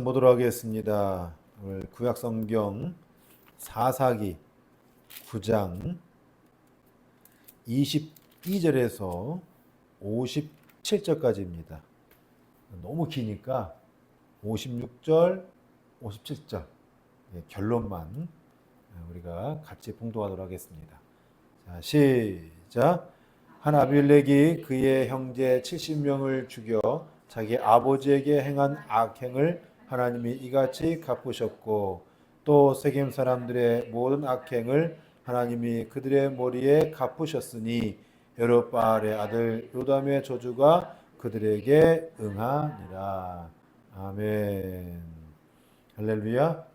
보도록 하겠습니다. 오늘 구약성경 사사기 9장 22절에서 57절까지입니다. 너무 기니까 56절, 57절 결론만 우리가 같이 봉독하도록 하겠습니다. 자, 시작. 한 아빌렉이 그의 형제 70명을 죽여 자기 아버지에게 행한 악행을 하나님이 이같이 갚으셨고, 또 세겜 사람들의 모든 악행을 하나님이 그들의 머리에 갚으셨으니 여룹바알의 아들 요담의 저주가 그들에게 응하니라. 아멘. 할렐루야.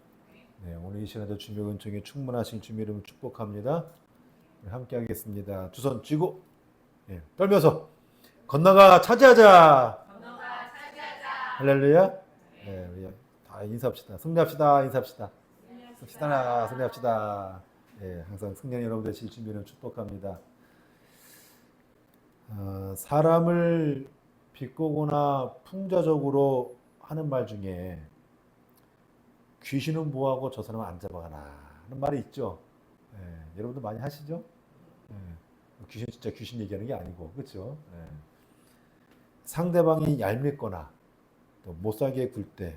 네, 오늘 이 시간에도 주님의 은총에 충만하신 주님의 이름을 축복합니다. 함께 하겠습니다. 두 손 쥐고 떨면서 건너가 차지하자. 할렐루야. 네, 우리 다 인사합시다. 승리합시다. 인사합시다. 승리합시다. 네, 항상 승리하는 여러분 되실 준비는 축복합니다. 사람을 비꼬거나 풍자적으로 하는 말 중에 귀신은 뭐하고 저 사람은 안 잡아가나 하는 말이 있죠. 네, 여러분도 많이 하시죠? 네, 귀신 진짜 귀신 얘기하는 게 아니고, 그렇죠? 네. 상대방이 얄밉거나 또 못살게 굴 때,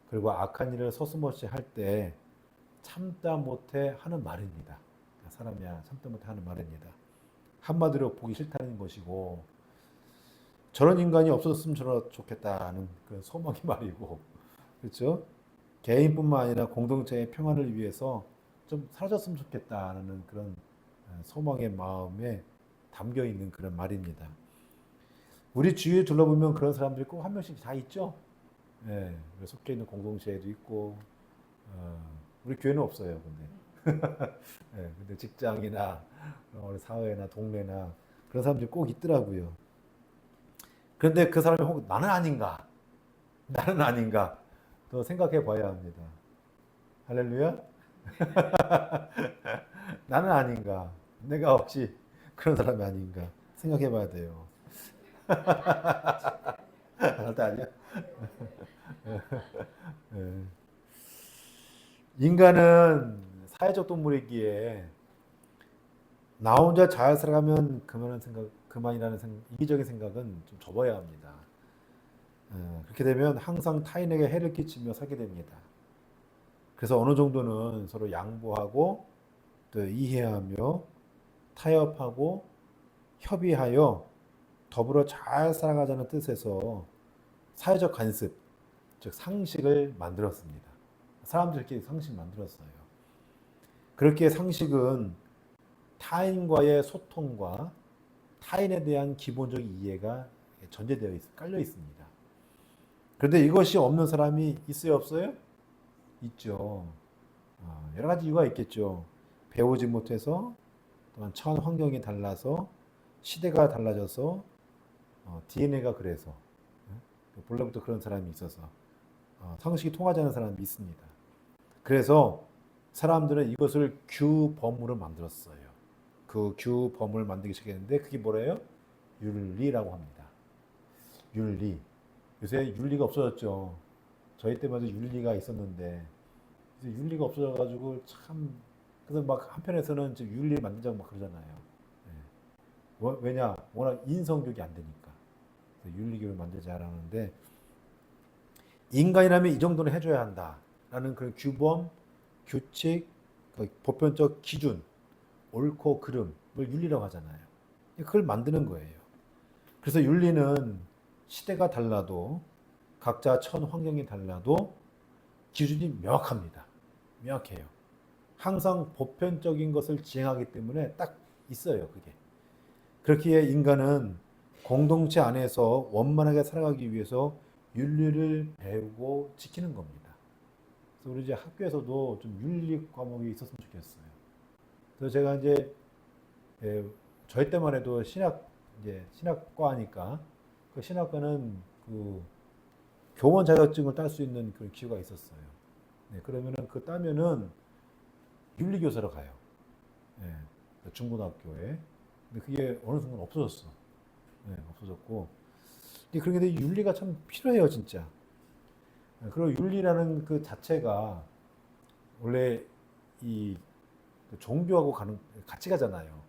그리고 악한 일을 서슴없이 할 때 참다 못해 하는 말입니다. 사람이야 참다 못해 하는 말입니다. 한마디로 보기 싫다는 것이고, 저런 인간이 없었으면 좋겠다는 그 소망의 말이고, 그렇죠? 개인뿐만 아니라 공동체의 평안을 위해서 좀 사라졌으면 좋겠다는 그런 소망의 마음에 담겨 있는 그런 말입니다. 우리 주위에 둘러보면 그런 사람들이 꼭 한 명씩 다 있죠. 예, 속해 있는 공동체에도 있고, 우리 교회는 없어요. 근데, 예, 근데 직장이나 우리 사회나 동네나 그런 사람들이 꼭 있더라고요. 그런데 그 사람이 혹 나는 아닌가 또 생각해 봐야 합니다. 할렐루야. 나는 아닌가, 내가 혹시 그런 사람이 아닌가 생각해 봐야 돼요. 절대 아니야. 인간은 사회적 동물이기에 나 혼자 잘 살아가면 그만이라는 이기적인 생각은 좀 접어야 합니다. 그렇게 되면 항상 타인에게 해를 끼치며 살게 됩니다. 그래서 어느 정도는 서로 양보하고 또 이해하며 타협하고 협의하여 더불어 잘 살아가자는 뜻에서 사회적 관습, 즉 상식을 만들었습니다. 사람들끼리 상식 만들었어요. 그렇게 상식은 타인과의 소통과 타인에 대한 기본적 이해가 전제되어 깔려 있습니다. 그런데 이것이 없는 사람이 있어요, 없어요? 있죠. 여러 가지 이유가 있겠죠. 배우지 못해서, 또한 처한 환경이 달라서, 시대가 달라져서, DNA가 그래서, 본래부터 그런 사람이 있어서 상식이 통하지 않는 사람이 있습니다. 그래서 사람들은 이것을 규범으로 만들었어요. 그 규범을 만들기 시작했는데 그게 뭐래요? 윤리라고 합니다. 윤리. 요새 윤리가 없어졌죠. 저희 때마다 윤리가 있었는데 이제 윤리가 없어져가지고 참, 그래서 막 한편에서는 지금 윤리 만들자고 막 그러잖아요. 네. 왜냐? 워낙 인성교육이 안 되니까. 윤리교육을 만들자라는데, 인간이라면 이 정도는 해줘야 한다라는 그런 규범, 규칙, 보편적 기준, 옳고 그름을 윤리라고 하잖아요. 그걸 만드는 거예요. 그래서 윤리는 시대가 달라도, 각자 처한 환경이 달라도 기준이 명확합니다. 명확해요. 항상 보편적인 것을 지향하기 때문에 딱 있어요, 그게. 그렇기에 인간은 공동체 안에서 원만하게 살아가기 위해서 윤리를 배우고 지키는 겁니다. 그래서 우리 이제 학교에서도 좀 윤리 과목이 있었으면 좋겠어요. 그래서 제가 이제 저희 때만 해도 신학과니까 그 신학과는 그 교원 자격증을 딸 수 있는 그런 기회가 있었어요. 네, 그러면은 그 따면은 윤리교사로 가요. 네, 중고등학교에. 근데 그게 어느 순간 없어졌어. 네, 없어졌고. 그런데 윤리가 참 필요해요, 진짜. 그리고 윤리라는 그 자체가 원래 이 종교하고 같이 가잖아요.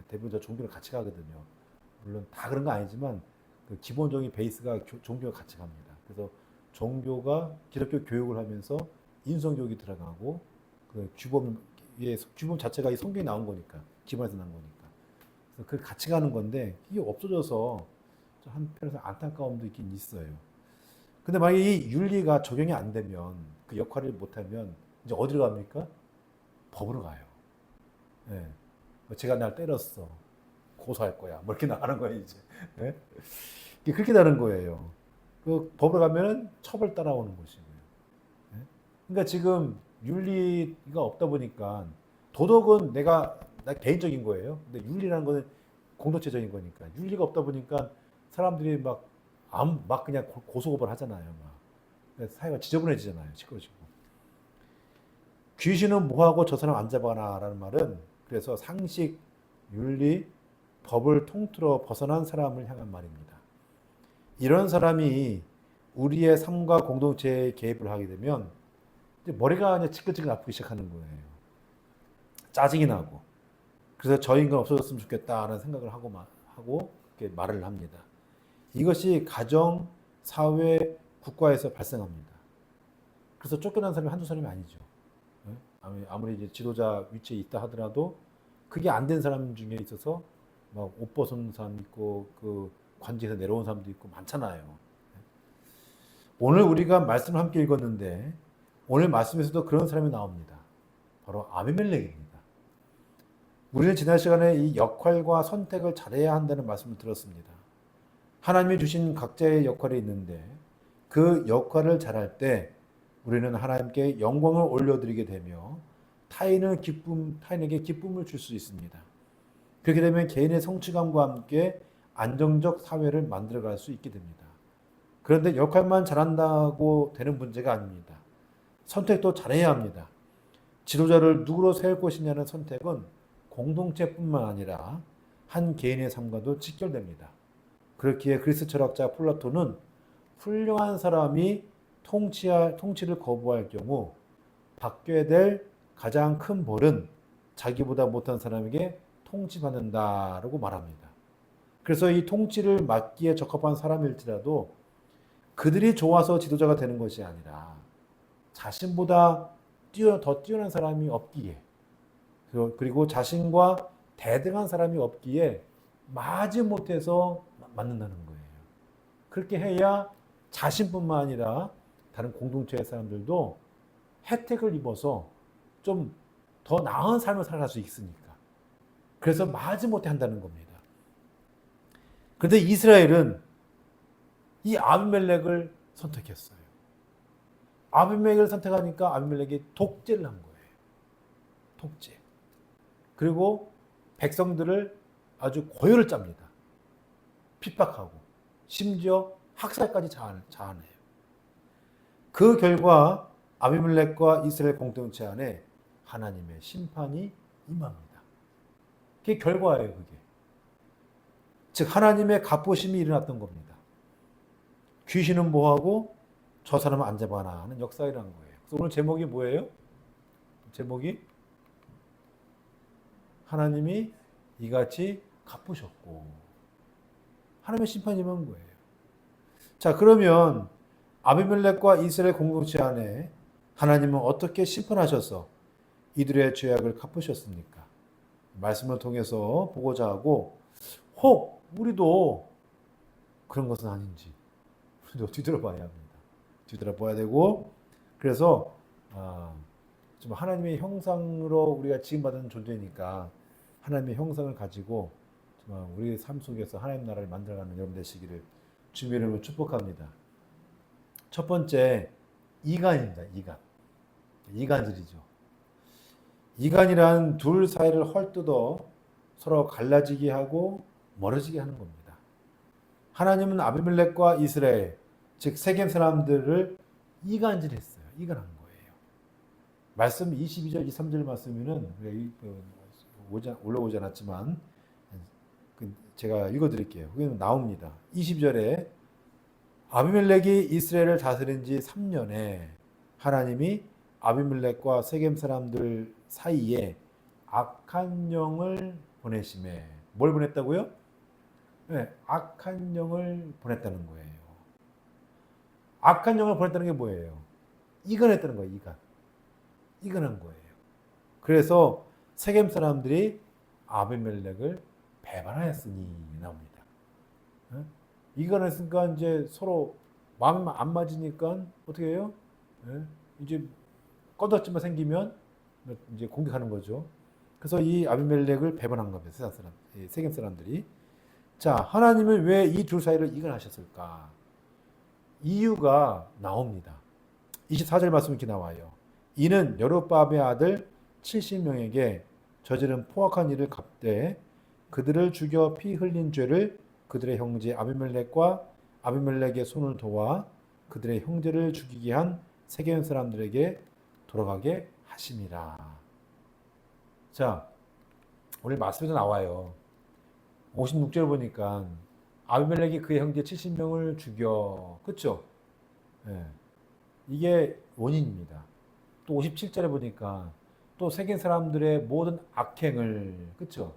대부분 종교를 같이 가거든요. 물론 다 그런 건 아니지만 그 기본적인 베이스가 종교가 같이 갑니다. 그래서 종교가 기독교 교육을 하면서 인성교육이 들어가고 그 주범 자체가 이 성경에 나온 거니까 기본에서 나온 거니까 그래서 그 같이 가는 건데 이게 없어져서 한편에서 안타까움도 있긴 있어요. 근데 만약에 이 윤리가 적용이 안 되면 그 역할을 못하면 이제 어디로 갑니까? 법으로 가요. 예. 제가 날 때렸어. 고소할 거야. 뭐 이렇게 나가는 거예요, 이제. 예? 그렇게 되는 거예요. 그 법으로 가면은 처벌 따라오는 것이고요. 예? 그러니까 지금 윤리가 없다 보니까 도덕은 나 개인적인 거예요. 근데 윤리라는 거는 공동체적인 거니까 윤리가 없다 보니까 사람들이 막 그냥 고소고발 하잖아요. 막. 그래서 사회가 지저분해지잖아요. 시끄러지고. 귀신은 뭐하고 저 사람 안 잡아놔라는 말은 그래서 상식, 윤리, 법을 통틀어 벗어난 사람을 향한 말입니다. 이런 사람이 우리의 삶과 공동체에 개입을 하게 되면 이제 머리가 이제 지끈지끈 아프기 시작하는 거예요. 짜증이 나고. 그래서 저 인간 없어졌으면 좋겠다라는 생각을 하고 이렇게 말을 합니다. 이것이 가정, 사회, 국가에서 발생합니다. 그래서 쫓겨난 사람이 한두 사람이 아니죠. 아무리 이제 지도자 위치에 있다 하더라도 그게 안 된 사람 중에 있어서 막 옷 벗은 사람 있고 그 관직에서 내려온 사람도 있고 많잖아요. 오늘 우리가 말씀을 함께 읽었는데 오늘 말씀에서도 그런 사람이 나옵니다. 바로 아비멜렉입니다. 우리는 지난 시간에 이 역할과 선택을 잘해야 한다는 말씀을 들었습니다. 하나님이 주신 각자의 역할이 있는데 그 역할을 잘할 때 우리는 하나님께 영광을 올려드리게 되며 타인에게 기쁨을 줄 수 있습니다. 그렇게 되면 개인의 성취감과 함께 안정적 사회를 만들어갈 수 있게 됩니다. 그런데 역할만 잘한다고 되는 문제가 아닙니다. 선택도 잘해야 합니다. 지도자를 누구로 세울 것이냐는 선택은 공동체뿐만 아니라 한 개인의 삶과도 직결됩니다. 그렇기에 그리스 철학자 플라톤은 훌륭한 사람이 통치를 거부할 경우 받게 될 가장 큰 벌은 자기보다 못한 사람에게 통치받는다라고 말합니다. 그래서 이 통치를 맡기에 적합한 사람일지라도 그들이 좋아서 지도자가 되는 것이 아니라 자신보다 더 뛰어난 사람이 없기에 그리고 자신과 대등한 사람이 없기에 마지못해서 맡는다는 거예요. 그렇게 해야 자신뿐만 아니라 다른 공동체의 사람들도 혜택을 입어서 좀 더 나은 삶을 살아갈 수 있으니까. 그래서 마지못해 한다는 겁니다. 그런데 이스라엘은 이 아비멜렉을 선택했어요. 아비멜렉을 선택하니까 아비멜렉이 독재를 한 거예요. 독재. 그리고 백성들을 아주 고열을 짭니다. 핍박하고 심지어 학살까지 자아내요. 그 결과 아비멜렉과 이스라엘 공동체 안에 하나님의 심판이 임합니다. 그게 결과예요. 그게. 즉 하나님의 갑보심이 일어났던 겁니다. 귀신은 뭐하고 저 사람은 안 잡아나 하는 역사이라는 거예요. 그래서 오늘 제목이 뭐예요? 제목이 하나님이 이같이 갚으셨고 하나님의 심판이 임한 거예요. 자, 그러면 아비멜렉과 이스라엘 공동체 안에 하나님은 어떻게 심판하셔서 이들의 죄악을 갚으셨습니까? 말씀을 통해서 보고자 하고 혹 우리도 그런 것은 아닌지 우리도 뒤돌아봐야 합니다. 뒤돌아봐야 되고 그래서 좀 하나님의 형상으로 우리가 지음받은 존재니까 하나님의 형상을 가지고 우리 삶 속에서 하나님 나라를 만들어가는 여러분 되시기를 주님의 이름으로 축복합니다. 첫 번째 이간입니다. 이간질이죠. 이간이란 둘 사이를 헐뜯어 서로 갈라지게 하고 멀어지게 하는 겁니다. 하나님은 아비멜렉과 이스라엘, 즉 세겜 사람들을 이간질했어요. 이간한 거예요. 말씀 22절, 23절 말씀에는 올라오지 않았지만 제가 읽어드릴게요. 거기는 나옵니다. 20절에 아비멜렉이 이스라엘을 다스린 지 3년에 하나님이 아비멜렉과 세겜 사람들 사이에 악한 영을 보내심에 뭘 보냈다고요? 네, 악한 영을 보냈다는 거예요. 악한 영을 보냈다는 게 뭐예요? 이간했다는 거예요. 이간한 거예요. 그래서 세겜 사람들이 아비멜렉을 배반하였으니 나옵니다. 네? 이간했으니까 이제 서로 마음 안 맞으니까 어떻게 해요? 네? 이제 꺼덕지만 생기면 이제 공격하는 거죠. 그래서 이 아비멜렉을 배반한 겁니다. 세겜 사람들이. 자, 하나님은 왜 이 둘 사이를 이간하셨을까? 이유가 나옵니다. 24절 말씀 이렇게 나와요. 이는 여룹바벨의 아들 70명에게 저지른 포악한 일을 갚되 그들을 죽여 피 흘린 죄를 그들의 형제 아비멜렉과 아비멜렉의 손을 도와 그들의 형제를 죽이게 한 세겜 사람들에게 돌아가게 하심이라. 자, 오늘 말씀에서 나와요. 56절 보니까 아비멜렉이 그의 형제 70명을 죽여. 그쵸? 예. 이게 원인입니다. 또 57절에 보니까 또 세계 사람들의 모든 악행을, 그쵸?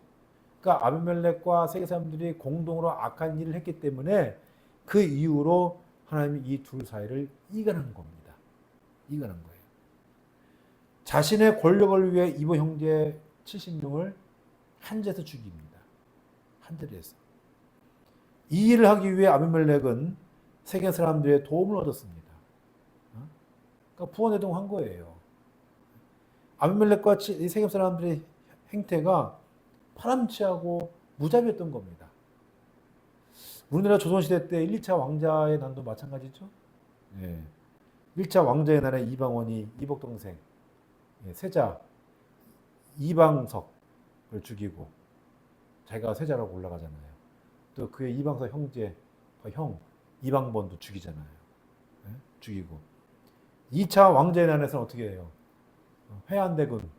그러니까 아비멜렉과 세계 사람들이 공동으로 악한 일을 했기 때문에 그 이후로 하나님이 이 둘 사이를 이간한 겁니다. 이간한 거예요. 자신의 권력을 위해 이보 형제 70명을 한 자리에서 죽입니다. 한 자리에서. 이 일을 하기 위해 아비멜렉은 세계 사람들의 도움을 얻었습니다. 그러니까 부원해동한 거예요. 아비멜렉과 세겜 사람들의 행태가 파람치하고 무자비했던 겁니다. 우리나라 조선시대 때 1, 2차 왕자의 난도 마찬가지죠. 예. 1차 왕자의 날에 이방원이 이복 동생 세자 이방석을 죽이고 자기가 세자라고 올라가잖아요. 또 그의 이방석 형제 형 이방본도 죽이잖아요. 예? 죽이고 2차 왕자의 난에서는 어떻게 해요? 회한대군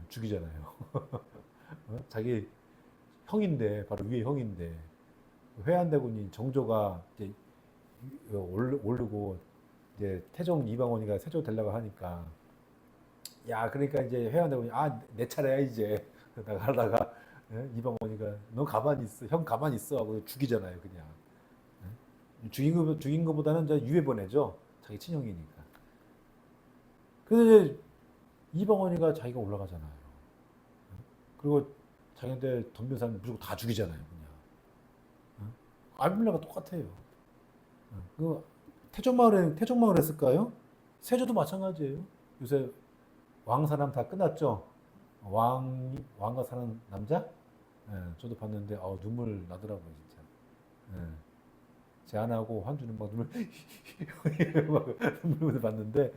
죽이잖아요. 자기 형인데 바로 위에 형인데 회한대군이 정조가 이제 오르고 이제 태종 이방원이가 세조 되려고 하니까 야 그러니까 이제 회한대군이 내 차례야 이제 하다가 이방원이가 너 가만히 있어 형 가만히 있어 하고 죽이잖아요 그냥. 죽인 것보다는 이제 유해 보내죠 자기 친형이니까. 그래서 이제 이방원이가 자기가 올라가잖아요. 그리고 자기한테 덤빈 사람 무조건 다 죽이잖아요 그냥. 아비멜렉과 똑같아요. 그 태종마을 했을까요? 세조도 마찬가지예요. 요새 왕 사람 다 끝났죠. 왕과 사는 남자? 저도 봤는데 눈물 나더라고요 진짜. 제안하고 환주는 막 눈물 봤는데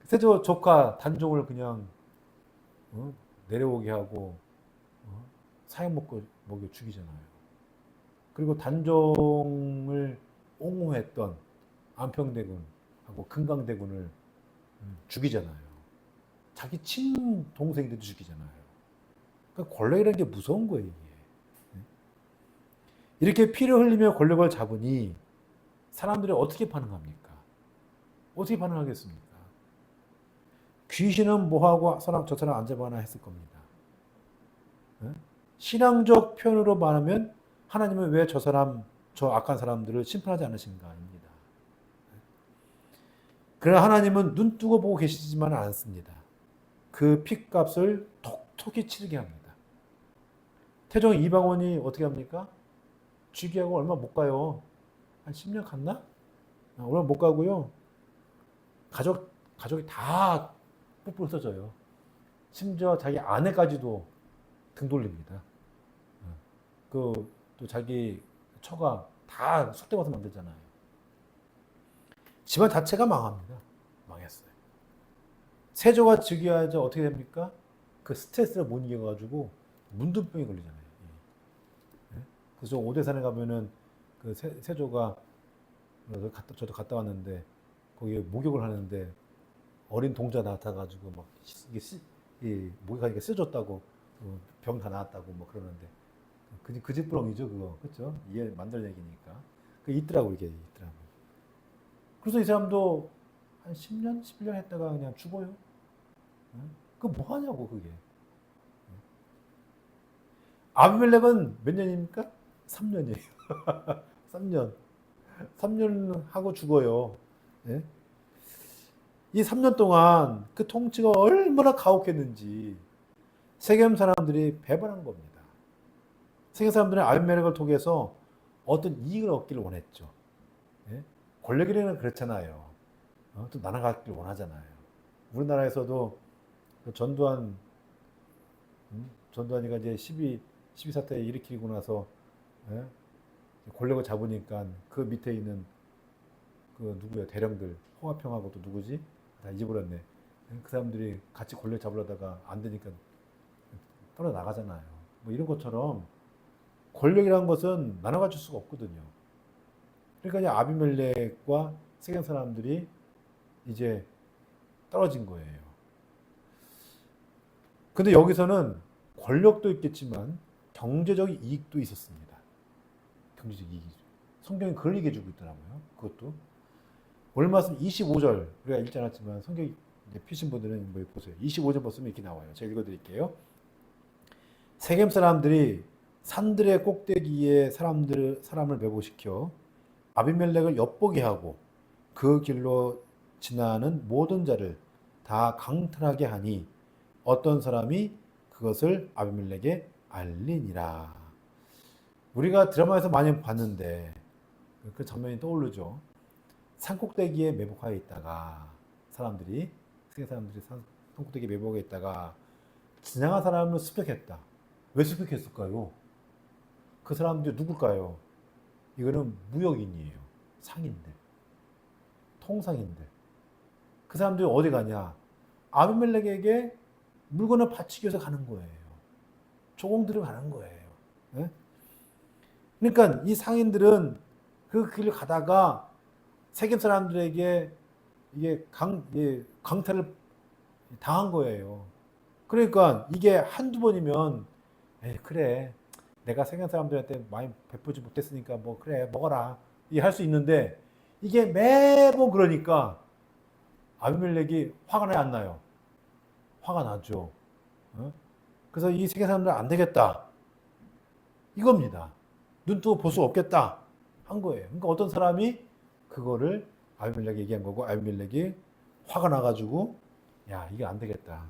세조 조카 단종을 그냥 내려오게 하고 사형 먹여 죽이잖아요. 그리고 단종을 옹호했던 안평대군하고 금강대군을 죽이잖아요. 자기 친동생들도 죽이잖아요. 그러니까 권력이라는 게 무서운 거예요. 이게. 이렇게 피를 흘리며 권력을 잡으니 사람들이 어떻게 반응합니까? 어떻게 반응하겠습니까? 귀신은 뭐하고 저 사람 안 잡아나 했을 겁니다. 신앙적 표현으로 말하면 하나님은 왜 저 악한 사람들을 심판하지 않으신가입니다. 그러나 하나님은 눈 뜨고 보고 계시지만 않습니다. 그 핏값을 톡톡히 치르게 합니다. 태종 이방원이 어떻게 합니까? 쥐기하고 얼마 못 가요. 한 10년 갔나? 얼마 못 가고요. 가족이 다 뿔뿔 써져요. 심지어 자기 아내까지도 등 돌립니다. 또 자기 처가 다 속대봐서 만들잖아요. 집안 자체가 망합니다. 망했어요. 세조가 즉위하자 어떻게 됩니까? 그 스트레스를 못 이겨가지고 문둥병이 걸리잖아요. 그래서 오대산에 가면은 그 세조가 저도 갔다 왔는데 거기에 목욕을 하는데 어린 동자 나타가지고 막 목이 가니까 쓰졌다고 병 다 나았다고 뭐 그러는데 그 집부렁이죠 그거 그렇죠? 이해 만들 얘기니까 그 있더라고 이게 있더라고. 그래서 이 사람도 한 10년, 11년 했다가 그냥 죽어요. 그 뭐 하냐고 그게. 아비멜렉은 몇 년입니까? 3년이에요. 3년. 3년 하고 죽어요. 예? 이 3년 동안 그 통치가 얼마나 가혹했는지 세겜 사람들이 배반한 겁니다. 세겜 사람들은 아비멜렉을 통해서 어떤 이익을 얻기를 원했죠. 예? 권력이라는 그렇잖아요. 또 나눠가길 원하잖아요. 우리나라에서도 그 전두환이가 이제 12 사태 일으키고 나서 예? 권력을 잡으니까 그 밑에 있는 그 누구야 대령들 홍화평하고 또 누구지? 다 잊어버렸네. 그 사람들이 같이 권력 잡으려다가 안 되니까 떨어 나가잖아요. 뭐 이런 것처럼 권력이라는 것은 나눠 가질 수가 없거든요. 그러니까 이제 아비멜렉과 세겜 사람들이 이제 떨어진 거예요. 근데 여기서는 권력도 있겠지만 경제적 이익도 있었습니다. 경제적 이익이죠. 성경이 그걸 얘기해 주고 있더라고요. 그것도. 오늘 말씀 25절 우리가 읽지 않았지만 성경 피신 분들은 뭐 보세요. 25절 보시면 이렇게 나와요. 제가 읽어드릴게요. 세겜 사람들이 산들의 꼭대기에 사람을 매복시켜 아비멜렉을 엿보게 하고 그 길로 지나는 모든 자를 다 강탈하게 하니 어떤 사람이 그것을 아비멜렉에 알리니라. 우리가 드라마에서 많이 봤는데 그 장면이 떠오르죠. 산꼭대기에 매복하여 있다가 세계 사람들이 산꼭대기에 매복하여 있다가 지나간 사람을 습격했다. 왜 습격했을까요? 그 사람들이 누굴까요? 이거는 무역인이에요. 상인들. 통상인들. 그 사람들이 어디 가냐? 아비멜렉에게 물건을 바치기 위해서 가는 거예요. 조공들을 가는 거예요. 네? 그러니까 이 상인들은 그 길을 가다가 세겜 사람들에게 이게 강탈을 당한 거예요. 그러니까 이게 한두 번이면 그래 내가 세겜 사람들한테 많이 베푸지 못했으니까 뭐 그래 먹어라 이게 할 수 있는데 이게 매번 그러니까 아비멜렉이 화가 나요 안 나요? 화가 나죠. 그래서 이 세계 사람들 안 되겠다 이겁니다. 눈 뜨고 볼 수 없겠다 한 거예요. 그러니까 어떤 사람이 그거를 아비멜렉에게 얘기한 거고 아비멜렉이 화가 나가지고 야 이게 안 되겠다.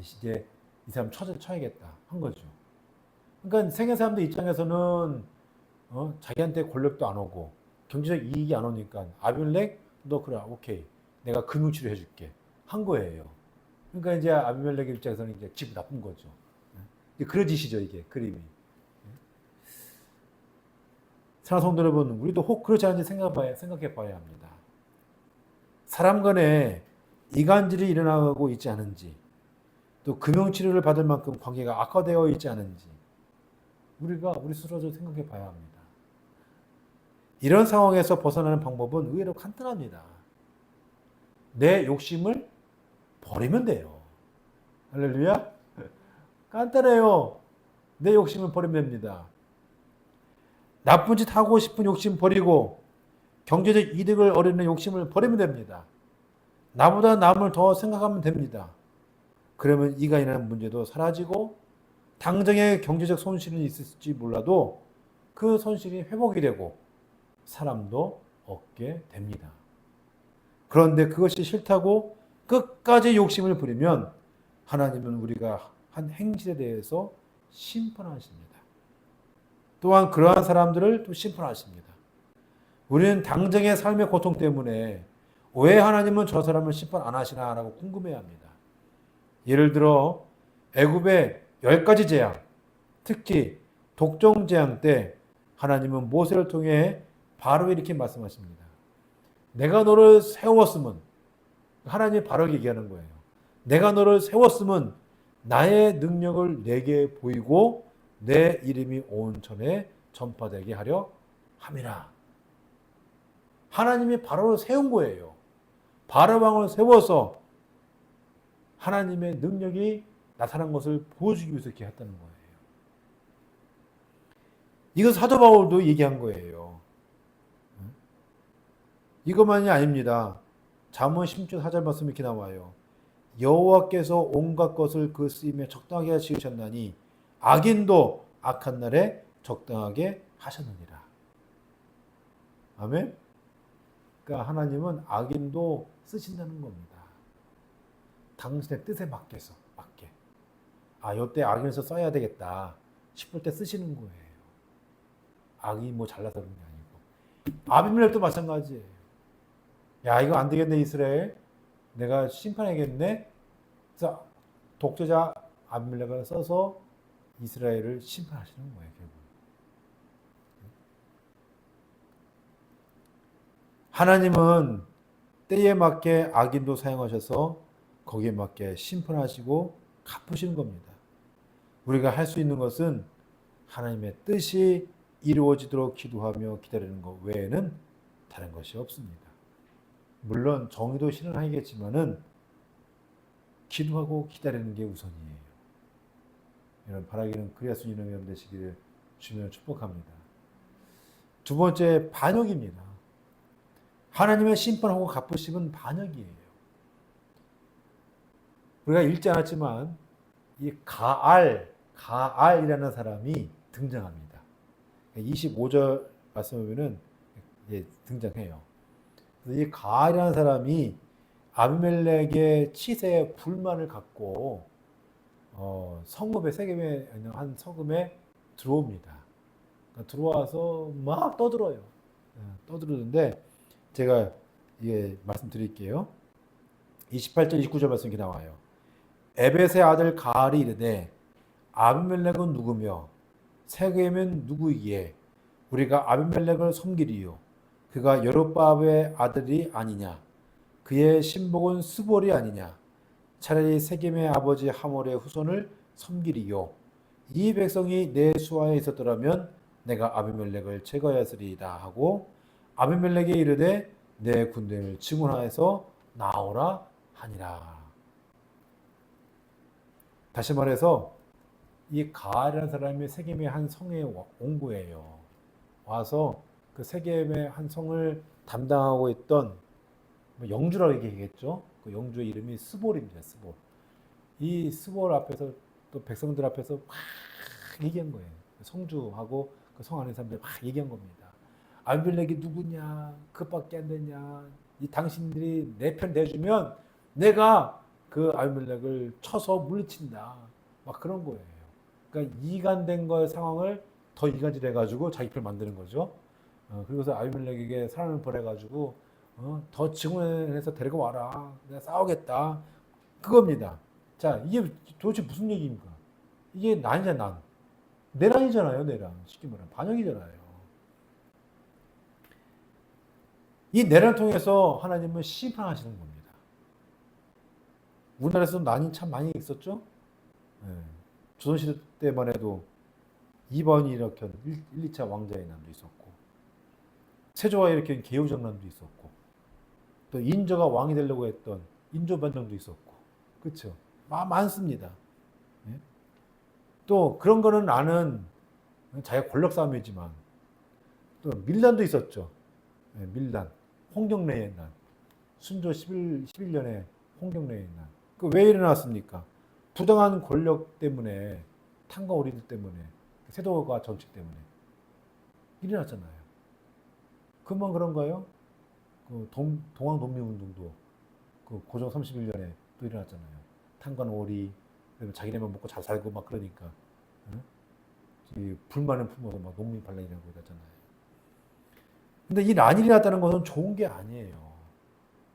이제 이 사람 쳐야겠다 한 거죠. 그러니까 세계 사람들 입장에서는 자기한테 권력도 안 오고 경제적 이익이 안 오니까 아비멜렉 너 그래 오케이 내가 금융치료 해줄게 한 거예요. 그러니까 이제 아비멜렉 입장에서는 이제 기분 나쁜 거죠. 그려지시죠 이게 그림이. 사랑하는 성도 여러분, 우리도 혹 그렇지 않은지 생각해 봐야 합니다. 사람 간에 이간질이 일어나고 있지 않은지, 또 금융치료를 받을 만큼 관계가 악화되어 있지 않은지, 우리 스스로 생각해 봐야 합니다. 이런 상황에서 벗어나는 방법은 의외로 간단합니다. 내 욕심을 버리면 돼요. 할렐루야? 간단해요. 내 욕심을 버리면 됩니다. 나쁜 짓 하고 싶은 욕심 버리고 경제적 이득을 얻는 욕심을 버리면 됩니다. 나보다 남을 더 생각하면 됩니다. 그러면 이간이라는 문제도 사라지고 당장의 경제적 손실은 있을지 몰라도 그 손실이 회복이 되고 사람도 얻게 됩니다. 그런데 그것이 싫다고 끝까지 욕심을 부리면 하나님은 우리가 한 행실에 대해서 심판하십니다. 또한 그러한 사람들을 또 심판하십니다. 우리는 당장의 삶의 고통 때문에 왜 하나님은 저 사람을 심판 안 하시나라고 궁금해합니다. 예를 들어 애굽의 10가지 재앙, 특히 독종 재앙 때 하나님은 모세를 통해 바로에 이렇게 말씀하십니다. 내가 너를 세웠으면 하나님이 바로 얘기하는 거예요. 내가 너를 세웠으면 나의 능력을 내게 보이고 내 이름이 온 전에 전파되게 하려 함이라. 하나님이 바로를 세운 거예요. 바로 왕을 세워서 하나님의 능력이 나타난 것을 보여주기 위해서 이렇게 했다는 거예요. 이거 사도 바울도 얘기한 거예요. 이것만이 아닙니다. 잠언 16장 4절 말씀 이렇게 나와요. 여호와께서 온갖 것을 그 쓰임에 적당하게 지으셨나니 악인도 악한 날에 적당하게 하셨느니라. 아멘. 그러니까 하나님은 악인도 쓰신다는 겁니다. 당신의 뜻에 맞게. 요때 악인에서 써야 되겠다 싶을 때 쓰시는 거예요. 악이 뭐 잘나서 그런 게 아니고. 아비멜렉도 마찬가지예요. 야, 이거 안 되겠네, 이스라엘. 내가 심판해야겠네. 그래서 독재자 아비멜렉을 써서 이스라엘을 심판하시는 거예요, 결국. 하나님은 때에 맞게 악인도 사용하셔서 거기에 맞게 심판하시고 갚으시는 겁니다. 우리가 할 수 있는 것은 하나님의 뜻이 이루어지도록 기도하며 기다리는 것 외에는 다른 것이 없습니다. 물론 정의도 실현하겠지만은 기도하고 기다리는 게 우선이에요. 이런 바라기는 그리스도 이름의 여러분 되시기를 주님으로 축복합니다. 두 번째, 반역입니다. 하나님의 심판하고 갚으심은 반역이에요. 우리가 읽지 않았지만 이 가알이라는 사람이 등장합니다. 25절 말씀 보면은 등장해요. 이 가알이라는 사람이 아비멜렉의 치세에 불만을 갖고 성읍에 세겜에 있는 한 성읍에 들어옵니다. 그러니까 들어와서 막 떠들어요. 떠들었는데 제가 말씀드릴게요. 28절 29절 말씀 이렇게 나와요. 에벳의 아들 가알이 이르되 아비멜렉은 누구며 세겜은 누구이기에 우리가 아비멜렉을 섬기리요 그가 여룹바벨의 아들이 아니냐 그의 신복은 스볼이 아니냐 차라리 세겜의 아버지 하몰의 후손을 섬기리요 이 백성이 내 수하에 있었더라면 내가 아비멜렉을 제거하였으리이다 하고 아비멜렉에 이르되 내 군대를 증언하여서 나오라 하니라. 다시 말해서 이 가알이라는 사람이 세겜의 한 성에 온 거예요. 와서 그 세겜의 한 성을 담당하고 있던 영주라고 얘기하겠죠. 그 영주의 이름이 스볼입니다. 스볼. 이 스볼 앞에서 또 백성들 앞에서 막 얘기한 거예요. 성주하고 그 성 안에 사람들 막 얘기한 겁니다. 아비멜렉이 누구냐? 그밖에 안 되냐? 이 당신들이 내 편 대주면 내가 그 아비멜렉을 쳐서 물리친다. 막 그런 거예요. 그러니까 이간된 거 상황을 더 이간질 해가지고 자기 편 만드는 거죠. 그리고서 아비멜렉에게 사람을 보내가지고 더 증언해서 데리고 와라. 내가 싸우겠다. 그겁니다. 자, 이게 도대체 무슨 얘기입니까? 이게 난이잖아, 난. 내란이잖아요, 내란. 쉽게 말하면 반역이잖아요. 이 내란을 통해서 하나님은 심판하시는 겁니다. 우리나라에서 난이 참 많이 있었죠? 조선시대 때만 해도 이번이 일으킨 1, 2차 왕자의 난도 있었고 세조가 일으킨 개우정난도 있었고 또 인조가 왕이 되려고 했던 인조반정도 있었고 그렇죠? 많습니다. 또 그런 거는 나는 자기가 권력 싸움이지만 또 밀란도 있었죠. 밀란, 홍경래의 난, 순조 11년에 홍경래의 난. 그 왜 일어났습니까? 부당한 권력 때문에 탕과 오리들 때문에 세도가 정책 때문에 일어났잖아요. 그만 그런가요? 그 동학농민운동도 그 고종 31년에 또 일어났잖아요. 탕과 오리, 그다음에 자기네만 먹고 잘 살고 막 그러니까 이 불만을 품어서 막 농민 반란이라고 그러잖아요. 근데 이 난이 났다는 것은 좋은 게 아니에요.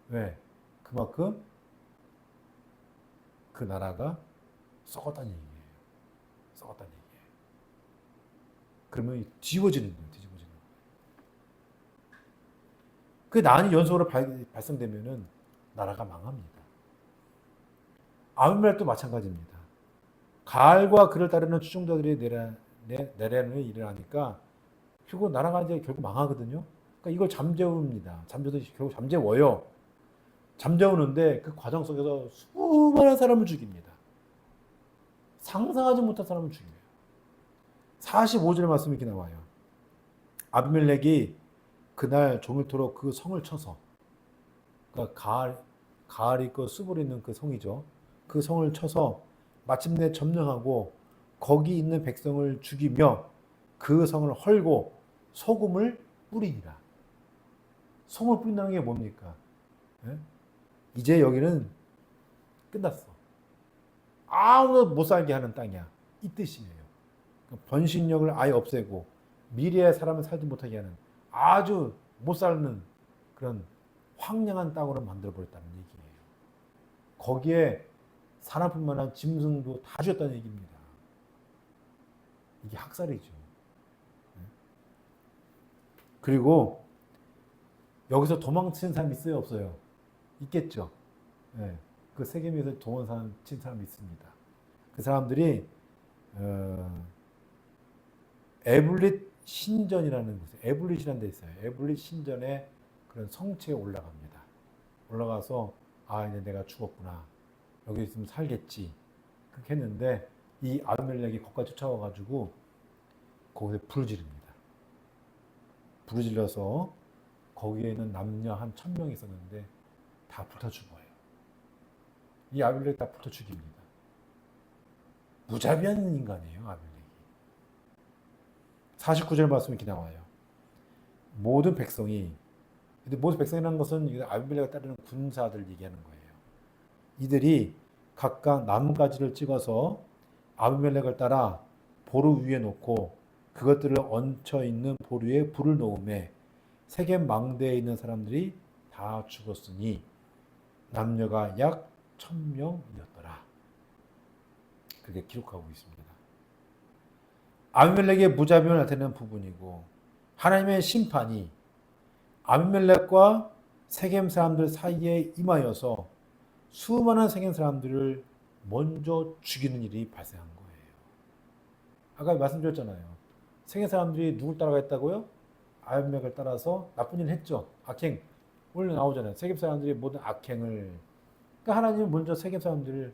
왜? 그만큼 그 나라가 썩었다는 얘기예요. 썩었다는 얘기예요. 그러면 뒤집어지는 거예요. 뒤집어지는 거예요. 그 난이 연속으로 발생되면은 나라가 망합니다. 아비멜렉도 마찬가지입니다. 가알과 그를 따르는 추종자들이 내란을 일어나니까 결국 나라가 이제 결국 망하거든요. 그러니까 이걸 잠재웁니다. 결국 잠재워요. 잠재우는데 그 과정 속에서 수많은 사람을 죽입니다. 상상하지 못한 사람을 죽여요. 45절 말씀이 이렇게 나와요. 아비멜렉이 그날 종일토록 그 성을 쳐서, 그러니까 가을이 그 숲을 있는 그 성이죠. 그 성을 쳐서 마침내 점령하고 거기 있는 백성을 죽이며 그 성을 헐고 소금을 뿌리니라. 소금을 뿌린다는 게 뭡니까? 예? 이제 여기는 끝났어. 아무도 못 살게 하는 땅이야. 이 뜻이에요. 번식력을 아예 없애고 미래의 사람을 살지 못하게 하는 아주 못 사는 그런 황량한 땅으로 만들어버렸다는 얘기예요. 거기에 사람뿐만 아니라 짐승도 다 죽였다는 얘기입니다. 이게 학살이죠. 그리고 여기서 도망친 사람이 있어요, 없어요? 있겠죠. 네. 그 세계에서 도망친 사람이 있습니다. 그 사람들이 에블릿 신전이라는 곳에, 에블릿이라는 데 있어요. 에블릿 신전에 그런 성체에 올라갑니다. 올라가서 이제 내가 죽었구나. 여기 있으면 살겠지. 그렇게 했는데 이 아비멜렉이 거기까지 쫓아와가지고 거기서 불을 지릅니다. 불을 질러서 거기에 있는 남녀 한 1000명이 있었는데 다 불타 죽어요. 이 아비멜렉 다 불타 죽입니다. 무자비한 인간이에요, 아비멜렉이. 49절 말씀이 이렇게 나와요. 모든 백성이, 근데 모든 백성이라는 것은 아비멜렉을 따르는 군사들 얘기하는 거예요. 이들이 각각 나뭇가지를 찍어서 아비멜렉을 따라 보루 위에 놓고 그것들을 얹혀 있는 보루에 불을 놓음에 세겜 망대에 있는 사람들이 다 죽었으니 남녀가 약 1000명이었더라. 그렇게 기록하고 있습니다. 아비멜렉의 무자비함을 나타내는 부분이고 하나님의 심판이 아비멜렉과 세겜 사람들 사이에 임하여서 수많은 세겜 사람들을 먼저 죽이는 일이 발생한 거예요. 아까 말씀드렸잖아요. 세겜 사람들이 누굴 따라갔다고요? 아비멜렉을 따라서 나쁜 일을 했죠. 악행. 오늘 나오잖아요. 세겜 사람들이 모든 악행을. 그러니까 하나님은 먼저 세겜 사람들을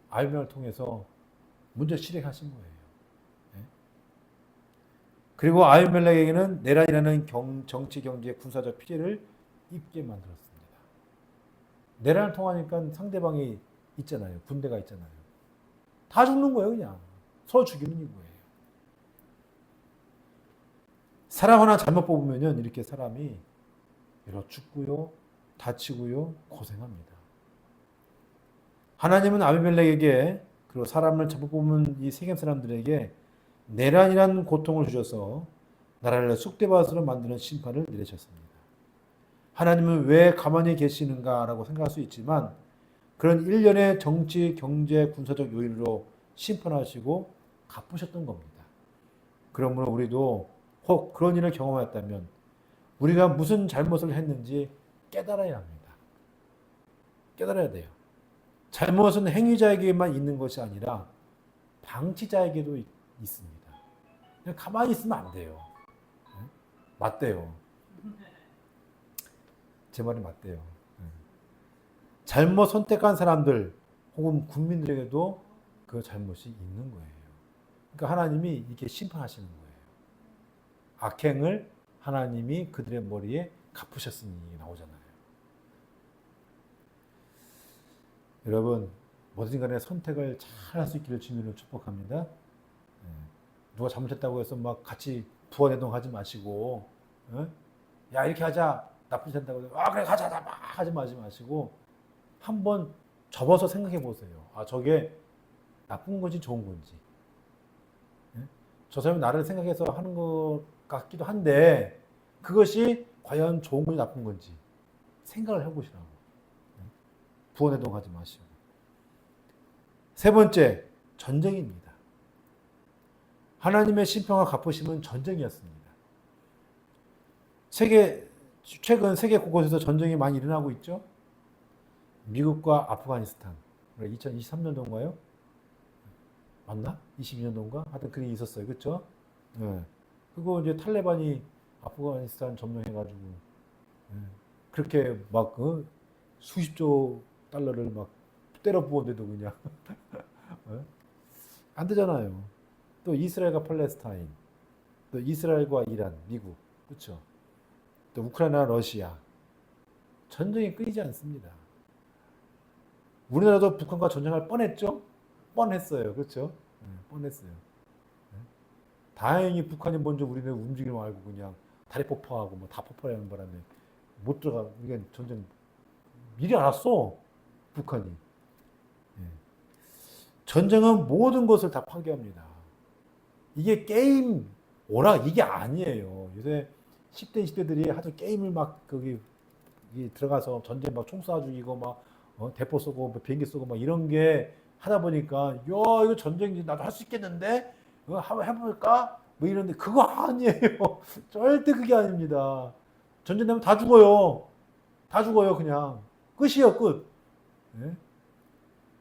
아비멜렉을 통해서 먼저 실행하신 거예요. 그리고 아비멜렉에게는 내란이라는 정치, 경제, 군사적 피해를 입게 만들었습니다. 내란을 통하니까 상대방이 있잖아요. 군대가 있잖아요. 다 죽는 거예요, 그냥. 서로 죽이는 거예요. 사람 하나 잘못 뽑으면 이렇게 사람이 여러 죽고요, 다치고요, 고생합니다. 하나님은 아비멜렉에게 그리고 사람을 잘못 뽑은 이 세겜 사람들에게 내란이라는 고통을 주셔서 나라를 쑥대밭으로 만드는 심판을 내리셨습니다. 하나님은 왜 가만히 계시는가라고 생각할 수 있지만 그런 일련의 정치, 경제, 군사적 요인으로 심판하시고 갚으셨던 겁니다. 그러므로 우리도 혹 그런 일을 경험했다면 우리가 무슨 잘못을 했는지 깨달아야 합니다. 깨달아야 돼요. 잘못은 행위자에게만 있는 것이 아니라 방치자에게도 있습니다. 그냥 가만히 있으면 안 돼요. 맞대요. 제 말이 맞대요. 잘못 선택한 사람들 혹은 국민들에게도 그 잘못이 있는 거예요. 그러니까 하나님이 이렇게 심판하시는 거예요. 악행을 하나님이 그들의 머리에 갚으셨으니 나오잖아요. 여러분 뭐든 간에 선택을 잘 할 수 있기를 주님으로 축복합니다. 누가 잘못했다고 해서 막 같이 부화대동하지 마시고, 야 이렇게 하자 나쁘지 않다고 해서 그래 가자 막 하지 마시고 한번 접어서 생각해 보세요. 저게 나쁜 건지 좋은 건지. 저 사람이 나를 생각해서 하는 것 같기도 한데 그것이 과연 좋은 건지 나쁜 건지 생각을 해보시라고. 부화대동하지 마시고. 세 번째, 전쟁입니다. 하나님의 심판과 갚으심은 전쟁이었습니다. 최근 세계 곳곳에서 전쟁이 많이 일어나고 있죠. 미국과 아프가니스탄. 2023년도인가요? 맞나? 22년도인가? 하여튼 그게 있었어요. 그렇죠? 네. 그리고 이제 탈레반이 아프가니스탄 점령해가지고 그렇게 막 수십조 달러를 막 때려 부었는데도 그냥 안 되잖아요. 또 이스라엘과 팔레스타인, 또 이스라엘과 이란, 미국, 그렇죠? 또 우크라이나, 러시아 전쟁이 끊이지 않습니다. 우리나라도 북한과 전쟁할 뻔했죠? 뻔했어요. 그렇죠? 뻔했어요. 다행히 북한이 먼저 우리는 움직임을 알고 그냥 다리 폭파하고 뭐 다 폭파하는 바람에 못 들어가. 우리가 전쟁 미리 알았어. 북한이. 예. 전쟁은 모든 것을 다 파괴합니다. 이게 게임 오락 이게 아니에요. 요새 10대, 20대들이 하도 게임을 막 거기 들어가서 전쟁 막 총 쏴 죽이고 막 대포 쏘고 뭐 비행기 쏘고 막 이런 게 하다 보니까 야 이거 전쟁 나도 할 수 있겠는데 이거 한번 해볼까? 뭐 이런데 그거 아니에요. 절대 그게 아닙니다. 전쟁 되면 다 죽어요. 다 죽어요 그냥. 끝이에요 끝. 예?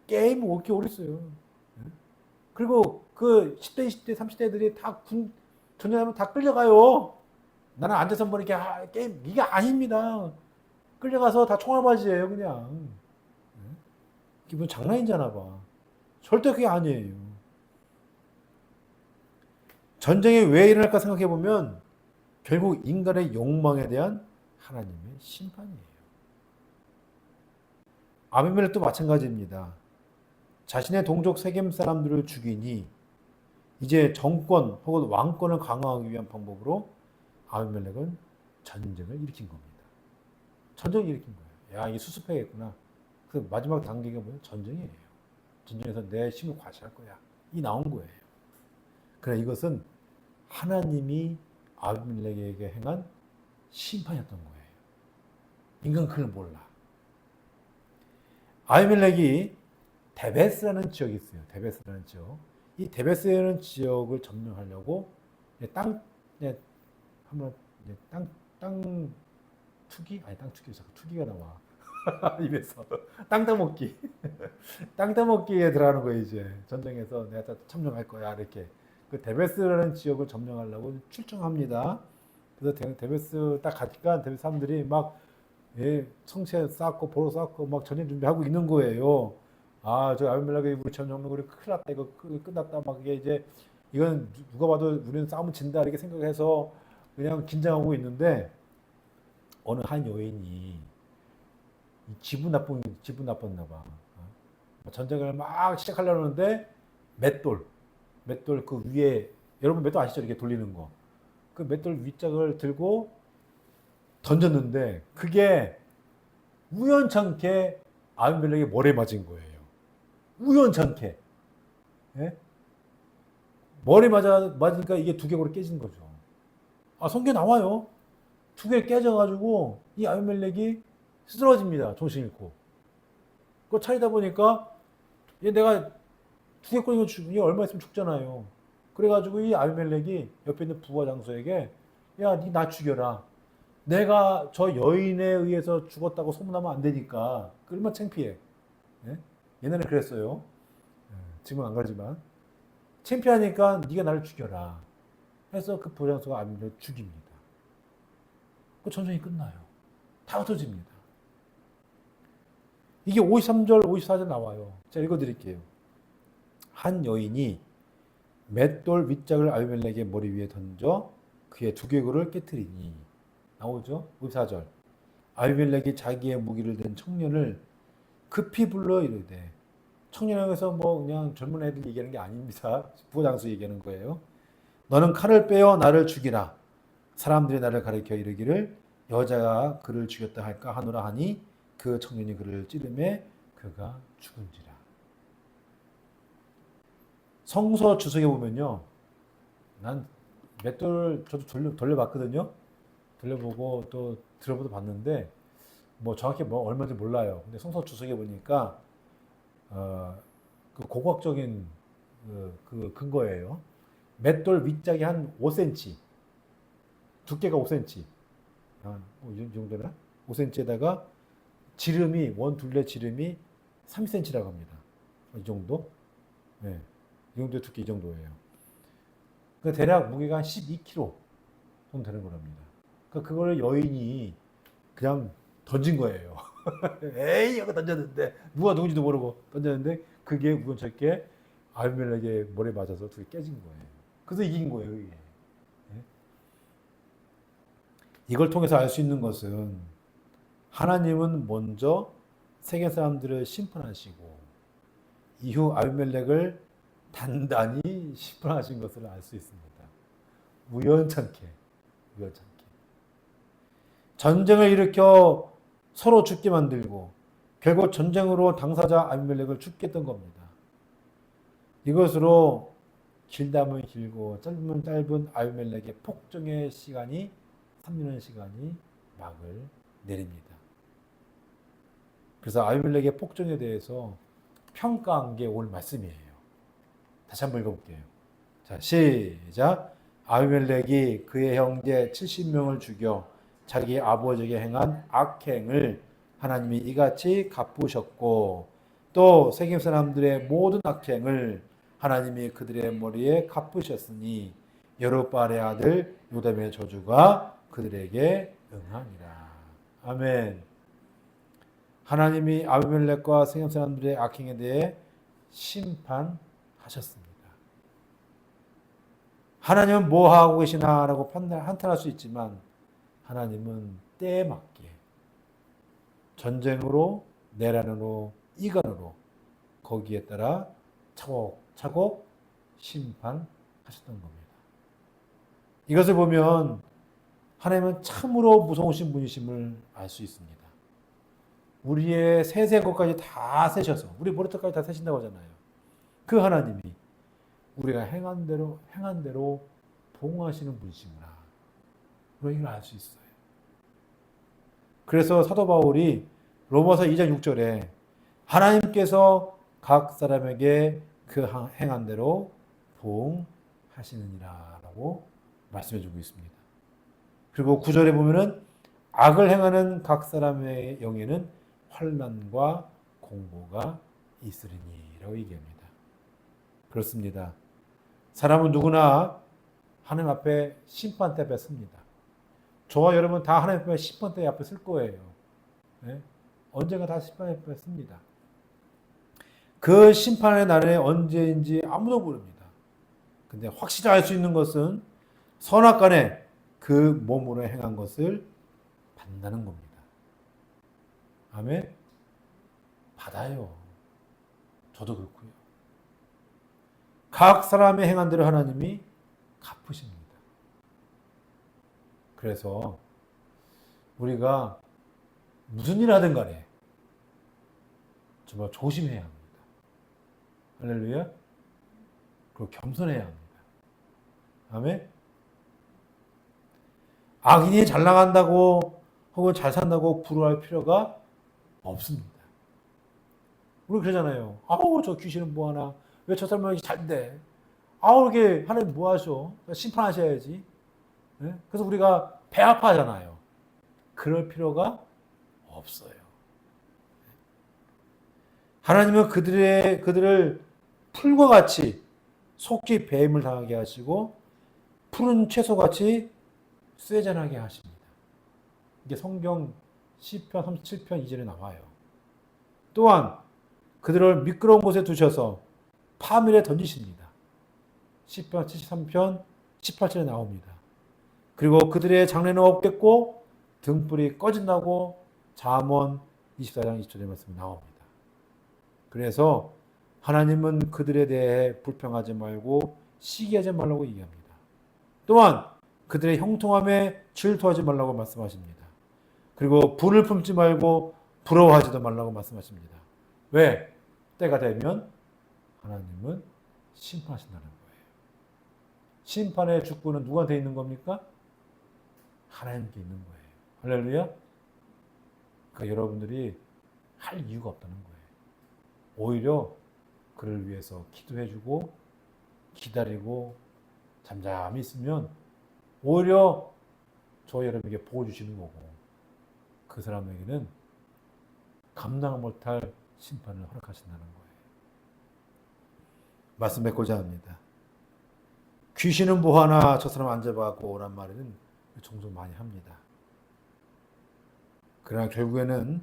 게임 왜 이렇게 오래 써요. 예? 그리고 그 10대, 20대, 30대들이 다 전쟁하면 다 끌려가요. 나는 앉아서 뭐 이렇게 게임 이게 아닙니다. 끌려가서 다 총알바지예요 그냥. 기분 장난이잖아 봐. 절대 그게 아니에요. 전쟁이 왜 일어날까 생각해 보면 결국 인간의 욕망에 대한 하나님의 심판이에요. 아비멜렉도 마찬가지입니다. 자신의 동족 세겜 사람들을 죽이니 이제 정권 혹은 왕권을 강화하기 위한 방법으로 아비멜렉은 전쟁을 일으킨 겁니다. 전쟁을 일으킨 거예요. 야, 이게 수습해야겠구나. 그 마지막 단계가 뭐예요? 전쟁이에요. 전쟁에서 내 힘을 과시할 거야. 이 나온 거예요. 그러나 이것은 하나님이 아비멜렉에게 행한 심판이었던 거예요. 인간 그걸 몰라. 아비멜렉이 데베스라는 지역이 있어요. 데베스라는 지역. 이 데베스라는 지역을 점령하려고 땅 한번 땅 투기 아니 땅 투기 자꾸 투기가 나와 입에서 땅 따먹기 땅 따먹기에 들어가는 거예요. 이제 전쟁에서 내가 참여할 거야 이렇게. 그 데베스라는 지역을 점령하려고 출정합니다. 그래서 데베스 딱 가니까 데베스 사람들이 막 성체 쌓고 보로 쌓고 막 전쟁 준비하고 있는 거예요. 아, 저 아비멜렉이 우리 점령하면 우리 큰일 났다. 이거 끝났다. 막 이게 이제 이건 누가 봐도 우리는 싸우면 진다 이렇게 생각해서 그냥 긴장하고 있는데 어느 한 여인이 기분 나빴나 봐. 전쟁을 막 시작하려는데 맷돌 그 위에 여러분 맷돌 아시죠? 이렇게 돌리는 거. 그 맷돌 윗짝을 들고 던졌는데 그게 우연찮게 아비멜렉의 머리에 맞은 거예요. 우연찮게. 예? 머리 맞으니까 이게 두개골이 깨진 거죠. 아, 성경에 나와요. 두 개 깨져가지고 이 아비멜렉이 쓰러집니다. 정신 잃고. 그거 차리다 보니까 얘 내가 두 개 꼬리고 이게 얼마 있으면 죽잖아요. 그래가지고 이 아비멜렉이 옆에 있는 부하 장수에게 야, 니 나 죽여라. 내가 저 여인에 의해서 죽었다고 소문나면 안 되니까. 얼마나 창피해. 예? 옛날에 그랬어요. 지금은 안 그러지만. 창피하니까 네가 나를 죽여라. 해서 그 부하 장수가 아비멜렉을 죽입니다. 그 전쟁이 끝나요. 다 흩어집니다. 이게 53절, 54절 나와요. 제가 읽어드릴게요. 한 여인이 맷돌 윗짝을 아비멜렉의 머리 위에 던져 그의 두개골을 깨뜨리니 나오죠. 54절. 아비멜렉이 자기의 무기를 든 청년을 급히 불러 이르되 청년에서 뭐 그냥 젊은 애들 얘기하는 게 아닙니다. 부장수 얘기하는 거예요. 너는 칼을 빼어 나를 죽이라. 사람들이 나를 가리켜 이르기를 여자가 그를 죽였다 할까 하노라 하니 그 청년이 그를 찌르매 그가 죽은지라. 성서 주석에 보면요. 난 맷돌 저도 돌려봤거든요. 돌려보고 또 들어보도 봤는데 뭐 정확히 뭐 얼마인지 몰라요. 근데 성서 주석에 보니까 그 고고학적인 그 근거예요. 맷돌 윗짝이 한 5cm, 두께가 5cm, 이 정도나 5cm에다가 지름이 원 둘레 지름이 3cm라고 합니다. 이 정도? 네. 이 정도의 두께 이 정도예요. 그 대략 무게가 한 12kg 정도 되는 거랍니다. 그걸 여인이 그냥 던진 거예요. 에이, 이거 던졌는데 누가 누군지도 모르고 던졌는데 그게 우연찮게 아비멜렉의 머리에 맞아서 두 개 깨진 거예요. 그래서 이긴 거예요. 이게. 이걸 통해서 알 수 있는 것은 하나님은 먼저 세계 사람들을 심판하시고 이후 아비멜렉을 단단히 심판하신 것을 알 수 있습니다. 우연찮게. 전쟁을 일으켜 서로 죽게 만들고 결국 전쟁으로 당사자 아비멜렉을 죽게 했던 겁니다. 이것으로 길다면 길고 짧으면 짧은 아비멜렉의 폭정의 시간이 3년의 시간이 막을 내립니다. 그래서 아비멜렉의 폭정에 대해서 평가한 게 오늘 말씀이에요. 다시 한번 읽어볼게요. 자, 시작. 아비멜렉이 그의 형제 70명을 죽여 자기 아버지에게 행한 악행을 하나님이 이같이 갚으셨고 또 세겜 사람들의 모든 악행을 하나님이 그들의 머리에 갚으셨으니 여룹바알의 아들 요담의 저주가 그들에게 응하니라. 아멘. 하나님이 아비멜렉과 세겜 사람들의 악행에 대해 심판하셨습니다. 하나님은 뭐 하고 계시나라고 한탄할 수 있지만 하나님은 때에 맞게 전쟁으로, 내란으로, 이간으로 거기에 따라 차곡차곡 심판하셨던 겁니다. 이것을 보면 하나님은 참으로 무서우신 분이심을 알 수 있습니다. 우리의 세세 것까지 다 세셔서 우리 머리털까지 다 세신다고 하잖아요. 그 하나님이 우리가 행한 대로 보응하시는 분이시구나. 우리가 이걸 알 수 있어요. 그래서 사도 바울이 로마서 2장 6절에 하나님께서 각 사람에게 그 행한 대로 보응하시느니라 라고 말씀해 주고 있습니다. 그리고 9절에 보면은 악을 행하는 각 사람의 영에는 환난과 공고가 있으리니 라고 얘기합니다. 그렇습니다. 사람은 누구나 하나님 앞에 심판대 앞에 섭니다. 저와 여러분 다 하나님 앞에 심판대 앞에 설 거예요. 네? 언젠가 다 심판대 앞에 섭니다. 그 심판의 날에 언제인지 아무도 모릅니다. 근데 확실히 알 수 있는 것은 선악간에 그 몸으로 행한 것을 받는다는 겁니다. 아멘? 받아요. 저도 그렇고요. 각 사람의 행한 대로 하나님이 갚으십니다. 그래서 우리가 무슨 일 하든 간에 정말 조심해야 합니다. 할렐루야. 그리고 겸손해야 합니다. 아멘. 악인이 잘 나간다고 혹은 잘 산다고 부러워할 필요가 없습니다. 우리 그러잖아요. 아우 저 귀신은 뭐하나. 왜 저 사람은 이렇게 잘 돼. 아우 이렇게 하나님 뭐하셔. 심판하셔야지. 네? 그래서 우리가 배 아파하잖아요. 그럴 필요가 없어요. 하나님은 그들을 풀과 같이 속히 배임을 당하게 하시고 푸른 채소같이 쇠잔하게 하십니다. 이게 성경 시편 37편 2절에 나와요. 또한 그들을 미끄러운 곳에 두셔서 파멸에 던지십니다. 시편 73편 18절에 나옵니다. 그리고 그들의 장래는 없겠고 등불이 꺼진다고 잠언 24장 20절의 말씀이 나옵니다. 그래서 하나님은 그들에 대해 불평하지 말고 시기하지 말라고 얘기합니다. 또한 그들의 형통함에 질투하지 말라고 말씀하십니다. 그리고 불을 품지 말고 부러워하지도 말라고 말씀하십니다. 왜? 때가 되면 하나님은 심판하신다는 거예요. 심판의 주권은 누구한테 있는 겁니까? 하나님께 있는 거예요. 할렐루야. 그러니까 여러분들이 할 이유가 없다는 거예요. 오히려 그를 위해서 기도해주고 기다리고 잠잠히 있으면 오히려 저 여러분에게 보호 주시는 거고 그 사람에게는 감당 못할 심판을 허락하신다는 거예요. 말씀 맺고자 합니다. 귀신은 뭐하나 저 사람 안 잡아가고 오란 말은 종종 많이 합니다. 그러나 결국에는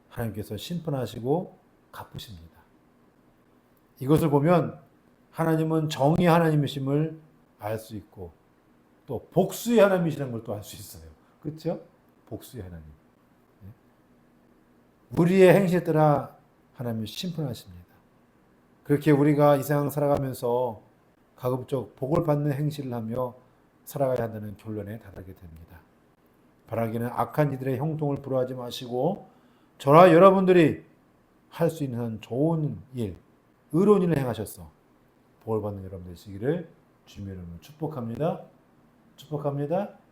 하나님께서 심판하시고 갚으십니다. 이것을 보면 하나님은 정의의 하나님이심을 알 수 있고 또 복수의 하나님이시라는 걸 또 알 수 있어요. 그렇죠? 복수의 하나님. 우리의 행실에 따라 하나님은 심판하십니다. 그렇게 우리가 이 세상 살아가면서 가급적 복을 받는 행실을 하며 살아가야 한다는 결론에 달하게 됩니다. 바라기는 악한 이들의 형통을 부러워하지 마시고 저와 여러분들이 할 수 있는 좋은 일, 의로운 일을 행하셔서 복을 받는 여러분 되시기를 주님의 이름으로 축복합니다. 축복합니다.